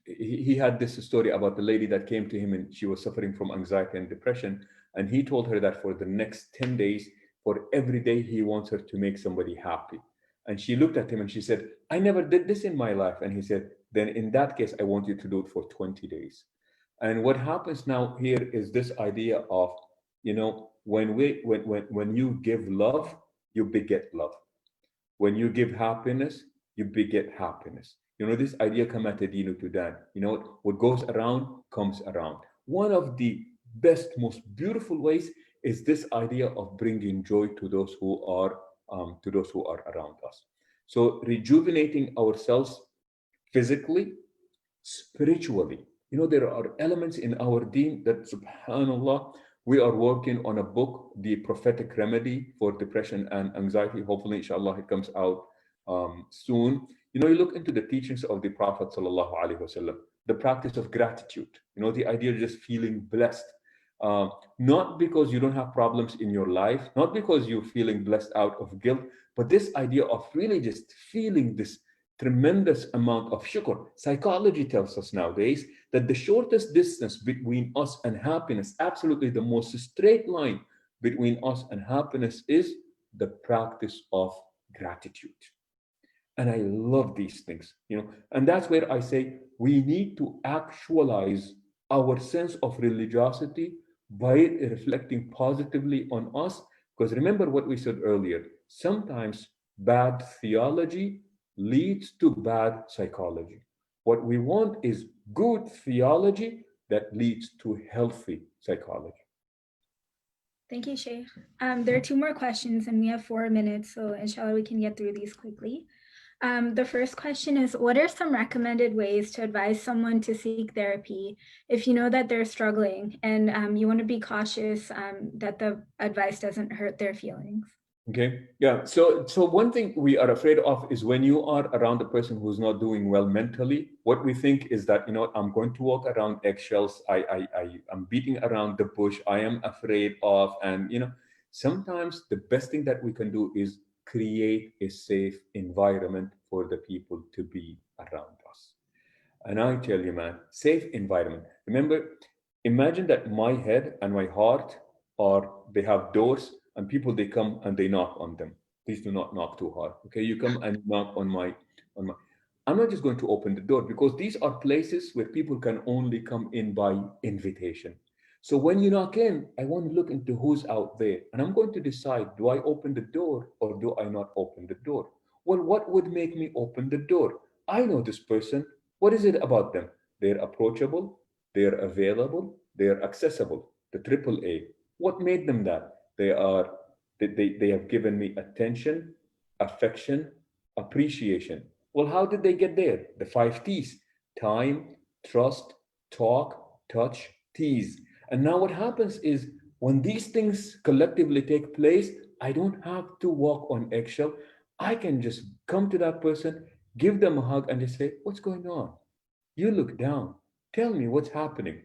he had this story about the lady that came to him and she was suffering from anxiety and depression. And he told her that for the next 10 days, for every day, he wants her to make somebody happy. And she looked at him and she said, I never did this in my life. And he said, then in that case, I want you to do it for 20 days. And what happens now here is this idea of, when you give love, you beget love. When you give happiness, you beget happiness. This idea kama tadinu tudan. What goes around comes around. One of the best, most beautiful ways is this idea of bringing joy to those who are around us. So rejuvenating ourselves physically, spiritually. There are elements in our deen that, subhanallah, we are working on a book, The Prophetic Remedy for Depression and Anxiety. Hopefully, inshallah, it comes out soon. You look into the teachings of the Prophet sallallahu alaihi wasallam, the practice of gratitude, the idea of just feeling blessed. Not because you don't have problems in your life, not because you're feeling blessed out of guilt, but this idea of really just feeling this tremendous amount of shukr. Psychology tells us nowadays that the shortest distance between us and happiness, absolutely the most straight line between us and happiness, is the practice of gratitude. And I love these things, and that's where I say we need to actualize our sense of religiosity by reflecting positively on us. Because remember what we said earlier, sometimes bad theology leads to bad psychology. What we want is good theology that leads to healthy psychology. Thank you, Shaykh. There are two more questions and we have 4 minutes, so inshallah we can get through these quickly. The first question is, what are some recommended ways to advise someone to seek therapy if you know that they're struggling and you want to be cautious that the advice doesn't hurt their feelings? Okay. Yeah. So one thing we are afraid of is when you are around a person who's not doing well mentally, what we think is that, I'm going to walk around eggshells. I'm beating around the bush. I am afraid of, and, sometimes the best thing that we can do is create a safe environment for the people to be around us. And I tell you, man, safe environment. Remember, imagine that my head and my heart they have doors, and people, they come and they knock on them. Please do not knock too hard. Okay, you come and knock on my. I'm not just going to open the door, because these are places where people can only come in by invitation. So when you knock in, I want to look into who's out there, and I'm going to decide, do I open the door or do I not open the door? Well, what would make me open the door? I know this person. What is it about them? They're approachable, they're available, they're accessible. The triple A. What made them that? They have given me attention, affection, appreciation. Well, how did they get there? The 5 T's: time, trust, talk, touch, tease. And now what happens is, when these things collectively take place, I don't have to walk on eggshell. I can just come to that person, give them a hug, and just say, what's going on? You look down. Tell me what's happening.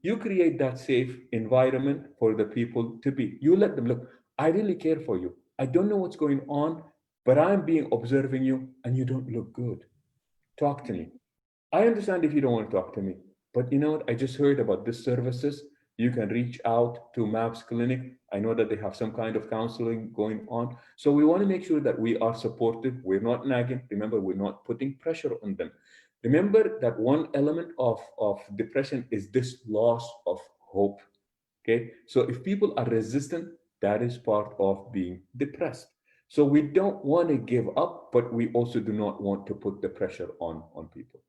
You create that safe environment for the people to be. You let them look. I really care for you. I don't know what's going on, but I'm being observing you and you don't look good. Talk to me. I understand if you don't want to talk to me, but you know what? I just heard about this services. You can reach out to MAPS Clinic. I know that they have some kind of counseling going on. So we want to make sure that we are supportive. We're not nagging. Remember, we're not putting pressure on them. Remember that one element of depression is this loss of hope. Okay. So if people are resistant, that is part of being depressed. So we don't want to give up, but we also do not want to put the pressure on people.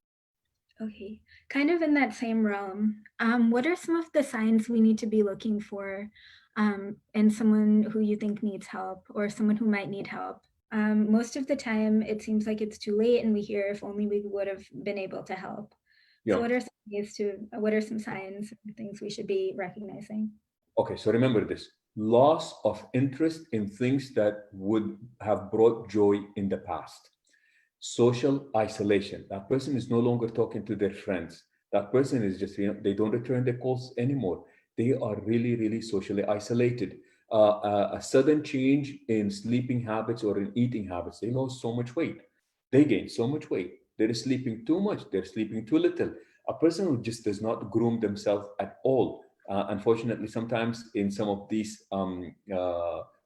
Okay, kind of in that same realm, what are some of the signs we need to be looking for in someone who you think needs help or someone who might need help? Most of the time, it seems like it's too late and we hear if only we would have been able to help. Yeah. So what are some signs and things we should be recognizing? Okay, so remember this: loss of interest in things that would have brought joy in the past. social isolation. That person is no longer talking to their friends. That person is just, they don't return their calls anymore. They are really, really socially isolated. A sudden change in sleeping habits or in eating habits. They lost so much weight. They gain so much weight. They're sleeping too much. They're sleeping too little. A person who just does not groom themselves at all. Unfortunately, sometimes in some of these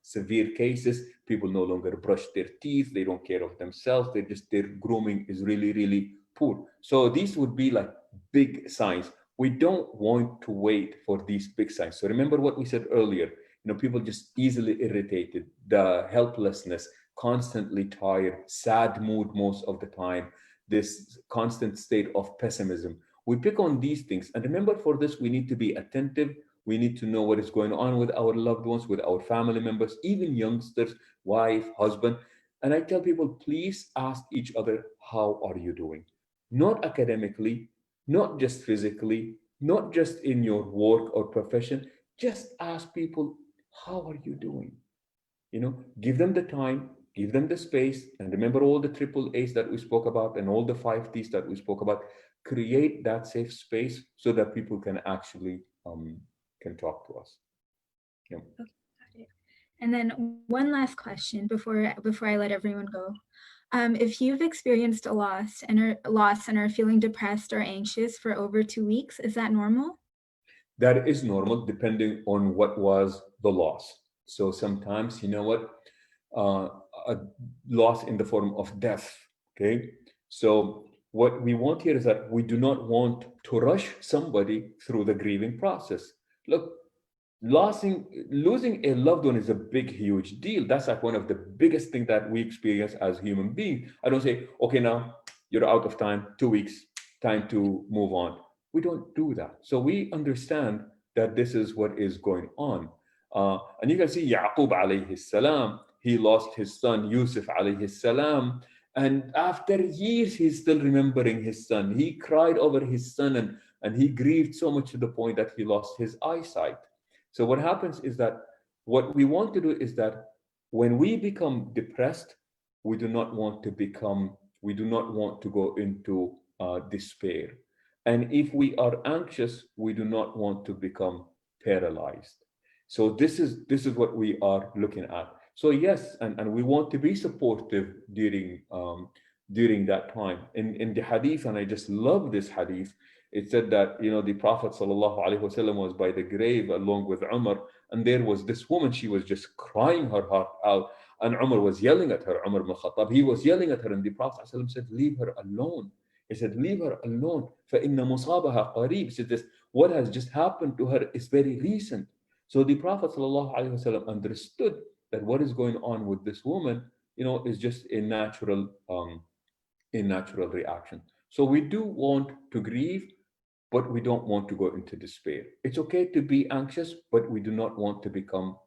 severe cases, people no longer brush their teeth. They don't care of themselves. They just, their grooming is really, really poor. So these would be like big signs. We don't want to wait for these big signs. So remember what we said earlier. People just easily irritated, the helplessness, constantly tired, sad mood most of the time, this constant state of pessimism. We pick on these things. And remember, for this, we need to be attentive. We need to know what is going on with our loved ones, with our family members, even youngsters, wife, husband. And I tell people, please ask each other, how are you doing? Not academically, not just physically, not just in your work or profession. Just ask people, how are you doing? Give them the time, give them the space, and remember all the triple A's that we spoke about and all the 5 T's that we spoke about. Create that safe space so that people can actually can talk to us. Yeah. Okay, got it. And then one last question before I let everyone go. If you've experienced a loss and are feeling depressed or anxious for over 2 weeks, is that normal? That is normal depending on what was the loss. So sometimes, you know what, uh, a loss in the form of death. Okay. So what we want here is that we do not want to rush somebody through the grieving process. Look, losing a loved one is a big, huge deal. That's like one of the biggest things that we experience as human beings. I don't say, okay, now you're out of time, 2 weeks, time to move on. We don't do that. So we understand that this is what is going on. And you can see Yaqub alayhi salam, he lost his son Yusuf alayhi salam. And after years, he's still remembering his son. He cried over his son and he grieved so much to the point that he lost his eyesight. So what happens is that what we want to do is that when we become depressed, we do not want to go into despair. And if we are anxious, we do not want to become paralyzed. So this is what we are looking at. So yes, and we want to be supportive during that time. In the hadith, and I just love this hadith, it said that the Prophet sallallahu alaihi wasallam was by the grave along with Umar, and there was this woman. She was just crying her heart out, and Umar was yelling at her. Umar ibn Khattab, he was yelling at her, and the Prophet sallallahu alaihi wasallam said, "Leave her alone." He said, "Leave her alone. فَإِنَّ مُصَابَهَا قَرِيبٌ." He said, "This what has just happened to her is very recent." So the Prophet sallallahu alaihi wasallam understood that what is going on with this woman, is just a natural reaction. So we do want to grieve, but we don't want to go into despair. It's okay to be anxious, but we do not want to become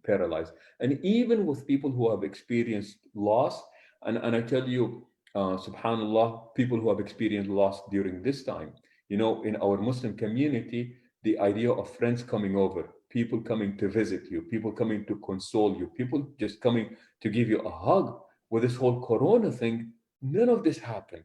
paralyzed. And even with people who have experienced loss, and I tell you, subhanallah, people who have experienced loss during this time, in our Muslim community, the idea of friends coming over, people coming to visit you, people coming to console you, people just coming to give you a hug, with this whole corona thing, none of this happened.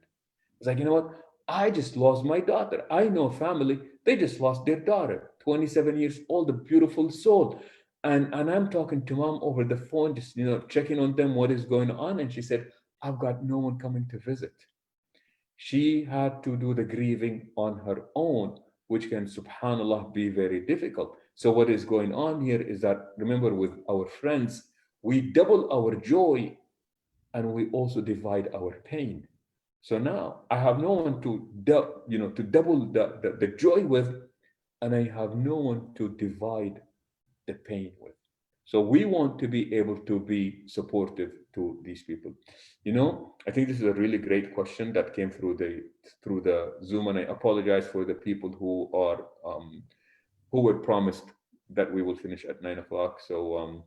It's like, you know what? I just lost my daughter. I know a family, they just lost their daughter, 27 years old, a beautiful soul. And I'm talking to mom over the phone, just, checking on them, what is going on. And she said, I've got no one coming to visit. She had to do the grieving on her own, which can, subhanAllah, be very difficult. So, what is going on here is that, remember, with our friends, we double our joy and we also divide our pain. So now I have no one to double the joy with, and I have no one to divide the pain with. So we want to be able to be supportive to these people. I think this is a really great question that came through the Zoom, and I apologize for the people who were promised that we will finish at 9 o'clock. So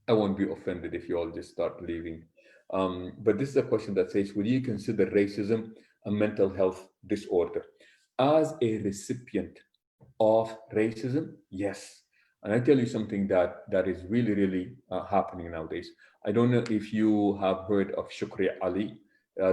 I won't be offended if you all just start leaving. But this is a question that says, would you consider racism a mental health disorder? As a recipient of racism, yes. And I tell you something that is really, really happening nowadays. I don't know if you have heard of Shukri Ali.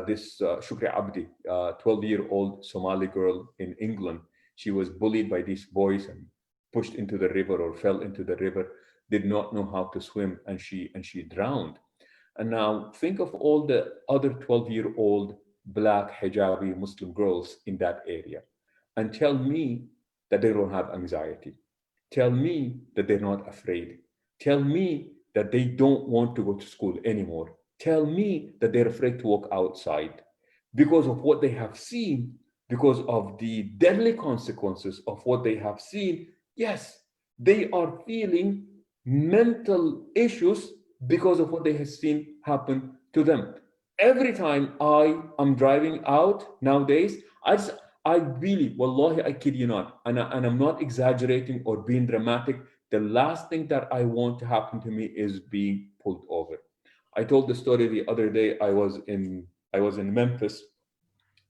this Shukri Abdi, 12-year-old Somali girl in England. She was bullied by these boys and pushed into the river or fell into the river, did not know how to swim, and she drowned. And now think of all the other 12-year-old black hijabi Muslim girls in that area and tell me that they don't have anxiety. Tell me that they're not afraid. Tell me that they don't want to go to school anymore. Tell me that they're afraid to walk outside because of what they have seen, because of the deadly consequences of what they have seen. Yes, they are feeling mental issues because of what they have seen happen to them. Every time I am driving out nowadays, I really, wallahi, I kid you not, and I'm not exaggerating or being dramatic. The last thing that I want to happen to me is being pulled over. I told the story the other day. I was in Memphis,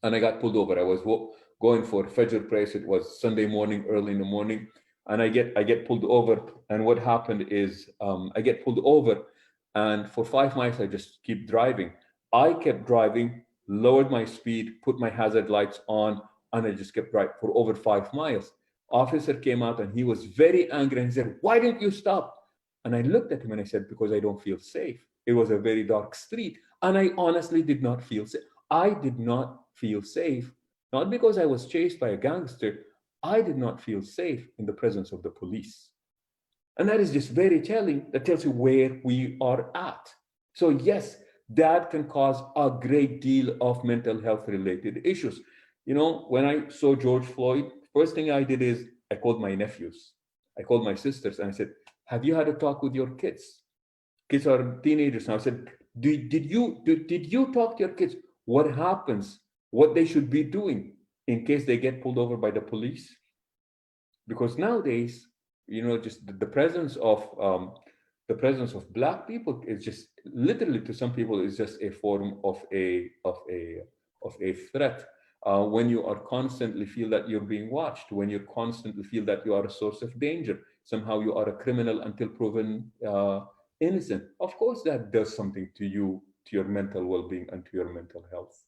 and I got pulled over. I was going for Fajr prayer. It was Sunday morning, early in the morning, and I get pulled over. And what happened is, I get pulled over, and for 5 miles I just keep driving. I kept driving, lowered my speed, put my hazard lights on, and I just kept driving for over 5 miles. Officer came out and he was very angry and he said, "Why didn't you stop?" And I looked at him and I said, "Because I don't feel safe." It was a very dark street, and I honestly did not feel safe. I did not feel safe, not because I was chased by a gangster. I did not feel safe in the presence of the police. And that is just very telling. That tells you where we are at. So, yes, that can cause a great deal of mental health related issues. When I saw George Floyd, first thing I did is I called my nephews, I called my sisters, and I said, "Have you had a talk with your kids?" Kids are teenagers now. I said, did you talk to your kids? What happens? What they should be doing in case they get pulled over by the police? Because nowadays, just the presence of black people is just literally, to some people, is just a form of a threat. When you are constantly feel that you're being watched, when you constantly feel that you are a source of danger, somehow you are a criminal until proven innocent. Of course, that does something to you, to your mental well-being, and to your mental health.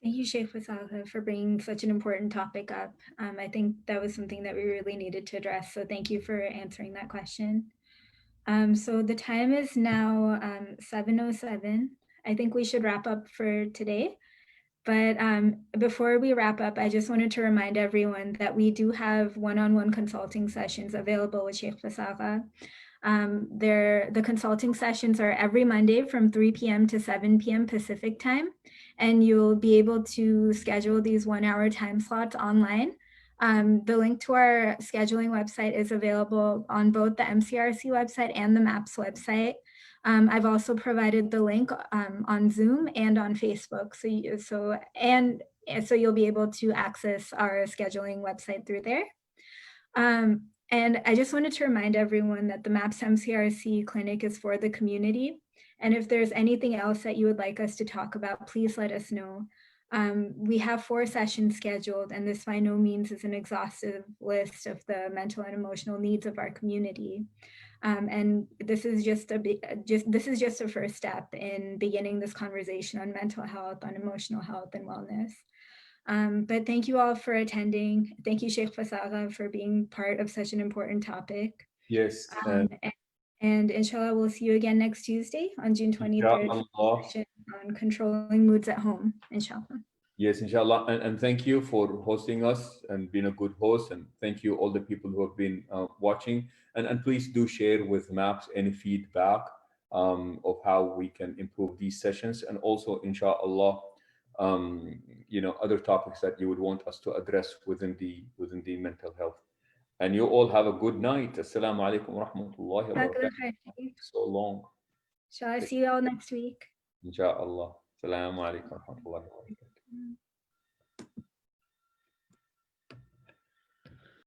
Thank you, Shaykh Fazaga, for bringing such an important topic up. I think that was something that we really needed to address. So thank you for answering that question. So the time is now 7:07. I think we should wrap up for today. But before we wrap up, I just wanted to remind everyone that we do have one-on-one consulting sessions available with Shaykh Fazaga. The consulting sessions are every Monday from 3 p.m. to 7 p.m. Pacific time, and you'll be able to schedule these 1-hour time slots online. The link to our scheduling website is available on both the MCRC website and the MAPS website. I've also provided the link on Zoom and on Facebook, so you'll be able to access our scheduling website through there. And I just wanted to remind everyone that the MAPS MCRC clinic is for the community. And if there's anything else that you would like us to talk about, please let us know. We have 4 sessions scheduled, and this by no means is an exhaustive list of the mental and emotional needs of our community. And this is just a first step in beginning this conversation on mental health, on emotional health and wellness. But thank you all for attending. Thank you, Shaykh Fazaga, for being part of such an important topic. Yes, and inshallah, we'll see you again next Tuesday on June 23rd inshallah. on controlling moods at home, inshallah. Yes, inshallah. And thank you for hosting us and being a good host. And thank you, all the people who have been watching. And please do share with MAPS any feedback of how we can improve these sessions. And also, inshallah, other topics that you would want us to address within the mental health. And you all have a good night. Assalamu alaikum wa rahmatullahi wa barakatuh. So long. Shall I see you all next week? Inshallah. Assalamu alaikum wa rahmatullahi wa barakatuh.